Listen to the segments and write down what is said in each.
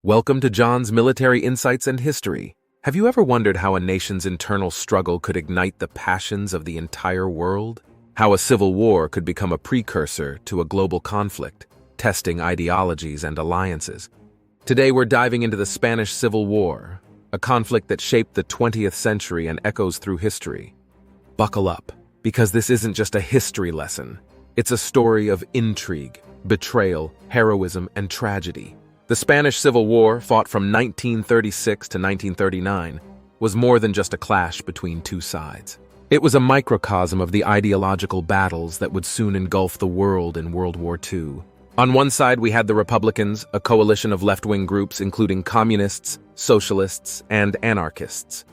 Welcome to John's Military Insights and History. Have you ever wondered how a nation's internal struggle could ignite the passions of the entire world? How a civil war could become a precursor to a global conflict, testing ideologies and alliances? Today we're diving into the Spanish Civil War, a conflict that shaped the 20th century and echoes through history. Buckle up, because this isn't just a history lesson. It's a story of intrigue, betrayal, heroism, and tragedy. The Spanish Civil War, fought from 1936 to 1939, was more than just a clash between two sides. It was a microcosm of the ideological battles that would soon engulf the world in World War II. On one side, we had the Republicans, a coalition of left-wing groups including communists, socialists, and anarchists.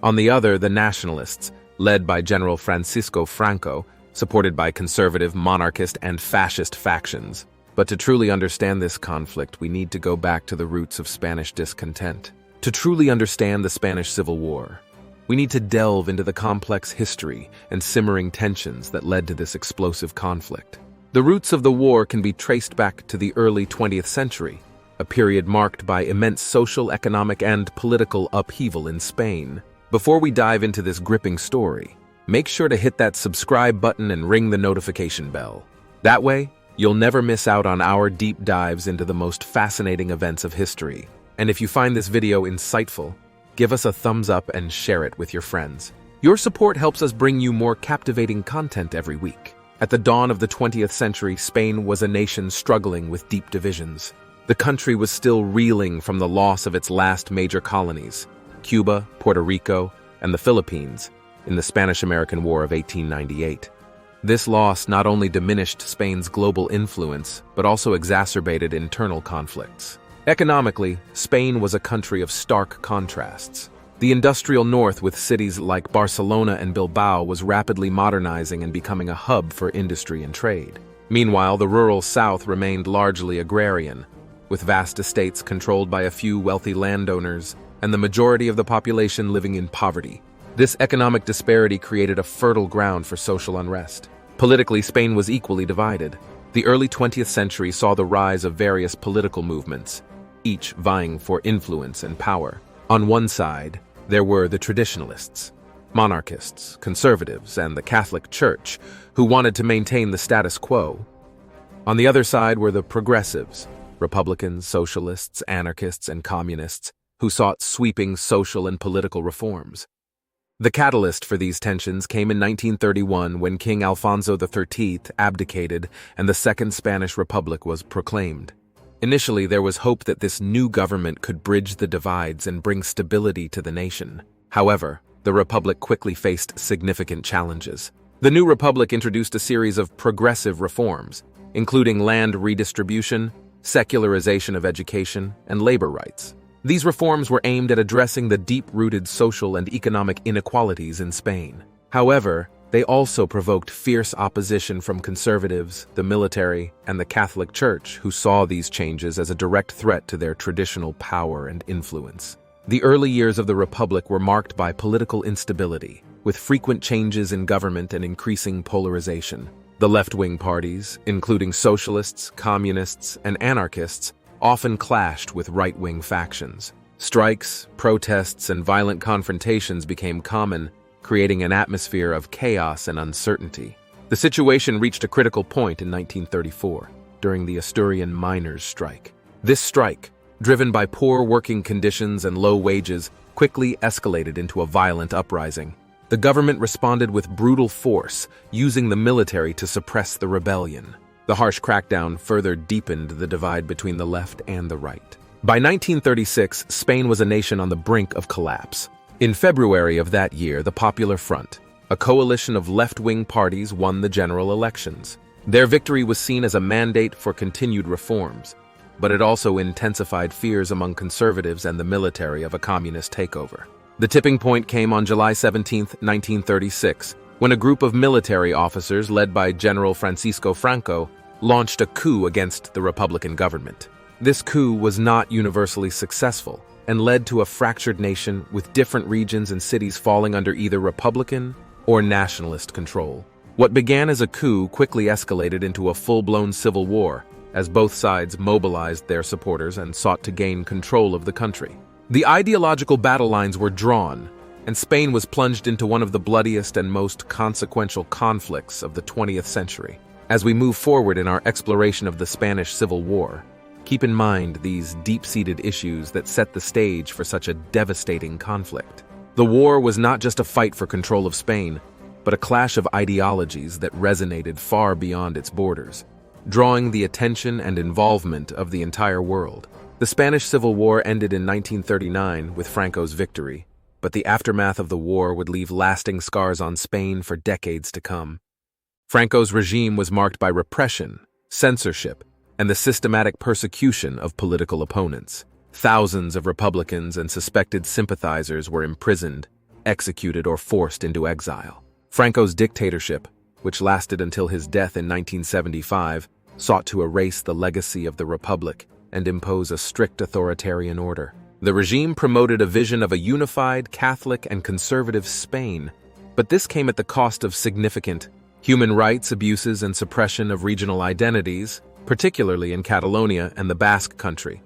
On the other, the nationalists, led by General Franco, supported by conservative, monarchist, and fascist factions. But to truly understand this conflict, we need to go back to the roots of Spanish discontent. To truly understand the Spanish Civil War, we need to delve into the complex history and simmering tensions that led to this explosive conflict. The roots of the war can be traced back to the early 20th century, a period marked by immense social, economic, and political upheaval in Spain. Before we dive into this gripping story, make sure to hit that subscribe button and ring the notification bell. That way, you'll never miss out on our deep dives into the most fascinating events of history. And if you find this video insightful, give us a thumbs up and share it with your friends. Your support helps us bring you more captivating content every week. At the dawn of the 20th century, Spain was a nation struggling with deep divisions. The country was still reeling from the loss of its last major colonies, Cuba, Puerto Rico, and the Philippines, in the Spanish-American War of 1898. This loss not only diminished Spain's global influence, but also exacerbated internal conflicts. Economically, Spain was a country of stark contrasts. The industrial north, with cities like Barcelona and Bilbao, was rapidly modernizing and becoming a hub for industry and trade. Meanwhile, the rural south remained largely agrarian, with vast estates controlled by a few wealthy landowners and the majority of the population living in poverty. This economic disparity created a fertile ground for social unrest. Politically, Spain was equally divided. The early 20th century saw the rise of various political movements, each vying for influence and power. On one side, there were the traditionalists, monarchists, conservatives, and the Catholic Church, who wanted to maintain the status quo. On the other side were the progressives, Republicans, socialists, anarchists, and communists, who sought sweeping social and political reforms. The catalyst for these tensions came in 1931 when King Alfonso XIII abdicated and the Second Spanish Republic was proclaimed. Initially, there was hope that this new government could bridge the divides and bring stability to the nation. However, the Republic quickly faced significant challenges. The new Republic introduced a series of progressive reforms, including land redistribution, secularization of education, and labor rights. These reforms were aimed at addressing the deep-rooted social and economic inequalities in Spain. However, they also provoked fierce opposition from conservatives, the military, and the Catholic Church, who saw these changes as a direct threat to their traditional power and influence. The early years of the Republic were marked by political instability, with frequent changes in government and increasing polarization. The left-wing parties, including socialists, communists, and anarchists, often clashed with right-wing factions. Strikes, protests, and violent confrontations became common, creating an atmosphere of chaos and uncertainty. The situation reached a critical point in 1934, during the Asturian miners' strike. This strike, driven by poor working conditions and low wages, quickly escalated into a violent uprising. The government responded with brutal force, using the military to suppress the rebellion. The harsh crackdown further deepened the divide between the left and the right. By 1936, Spain was a nation on the brink of collapse. In February of that year, the Popular Front, a coalition of left-wing parties, won the general elections. Their victory was seen as a mandate for continued reforms, but it also intensified fears among conservatives and the military of a communist takeover. The tipping point came on July 17, 1936, when a group of military officers led by General Franco launched a coup against the Republican government. This coup was not universally successful and led to a fractured nation with different regions and cities falling under either Republican or nationalist control. What began as a coup quickly escalated into a full-blown civil war, as both sides mobilized their supporters and sought to gain control of the country. The ideological battle lines were drawn, and Spain was plunged into one of the bloodiest and most consequential conflicts of the 20th century. As we move forward in our exploration of the Spanish Civil War, keep in mind these deep-seated issues that set the stage for such a devastating conflict. The war was not just a fight for control of Spain, but a clash of ideologies that resonated far beyond its borders, drawing the attention and involvement of the entire world. The Spanish Civil War ended in 1939 with Franco's victory, but the aftermath of the war would leave lasting scars on Spain for decades to come. Franco's regime was marked by repression, censorship, and the systematic persecution of political opponents. Thousands of Republicans and suspected sympathizers were imprisoned, executed, or forced into exile. Franco's dictatorship, which lasted until his death in 1975, sought to erase the legacy of the Republic and impose a strict authoritarian order. The regime promoted a vision of a unified Catholic and conservative Spain, but this came at the cost of significant human rights abuses and suppression of regional identities, particularly in Catalonia and the Basque Country.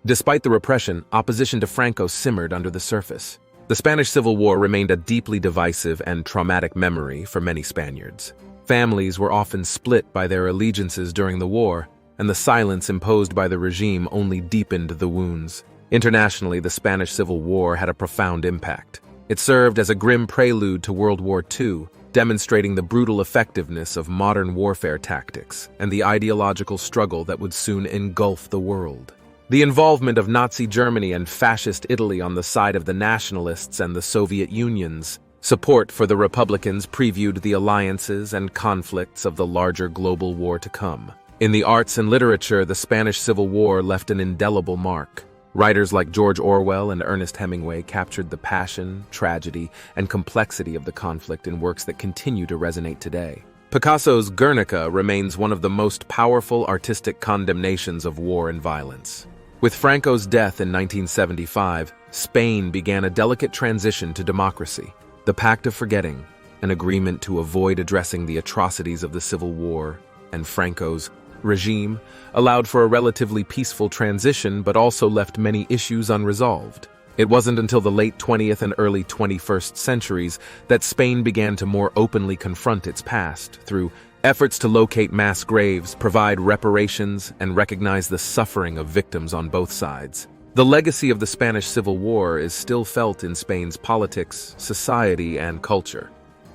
Despite the repression, opposition to Franco simmered under the surface. The Spanish Civil War remained a deeply divisive and traumatic memory for many Spaniards. Families were often split by their allegiances during the war, and the silence imposed by the regime only deepened the wounds. Internationally, the Spanish Civil War had a profound impact. It served as a grim prelude to World War II, demonstrating the brutal effectiveness of modern warfare tactics and the ideological struggle that would soon engulf the world. The involvement of Nazi Germany and Fascist Italy on the side of the nationalists and the Soviet Union's support for the Republicans previewed the alliances and conflicts of the larger global war to come. In the arts and literature, the Spanish Civil War left an indelible mark. Writers like George Orwell and Ernest Hemingway captured the passion, tragedy, and complexity of the conflict in works that continue to resonate today. Picasso's Guernica remains one of the most powerful artistic condemnations of war and violence. With Franco's death in 1975, Spain began a delicate transition to democracy. The Pact of Forgetting, an agreement to avoid addressing the atrocities of the Civil War, and Franco's regime allowed for a relatively peaceful transition but also left many issues unresolved. It wasn't until the late 20th and early 21st centuries that Spain began to more openly confront its past through efforts to locate mass graves, provide reparations, and recognize the suffering of victims on both sides. The legacy of the Spanish Civil War is still felt in Spain's politics, society, and culture.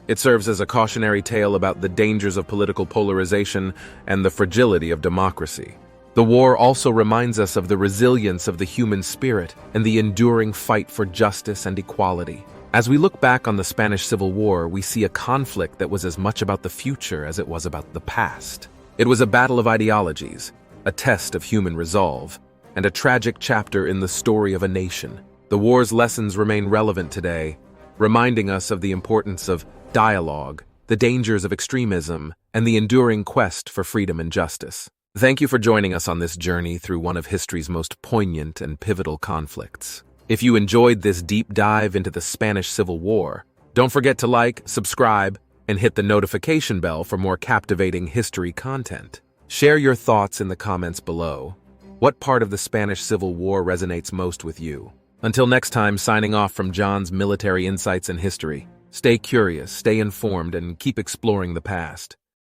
It serves as a cautionary tale about the dangers of political polarization and the fragility of democracy. The war also reminds us of the resilience of the human spirit and the enduring fight for justice and equality. As we look back on the Spanish Civil War, we see a conflict that was as much about the future as it was about the past. It was a battle of ideologies, a test of human resolve, and a tragic chapter in the story of a nation. The war's lessons remain relevant today, reminding us of the importance of dialogue, the dangers of extremism, and the enduring quest for freedom and justice. Thank you for joining us on this journey through one of history's most poignant and pivotal conflicts. If you enjoyed this deep dive into the Spanish Civil War, don't forget to like, subscribe, and hit the notification bell for more captivating history content. Share your thoughts in the comments below. What part of the Spanish Civil War resonates most with you? Until next time, signing off from John's Military Insights and History. Stay curious, stay informed, and keep exploring the past.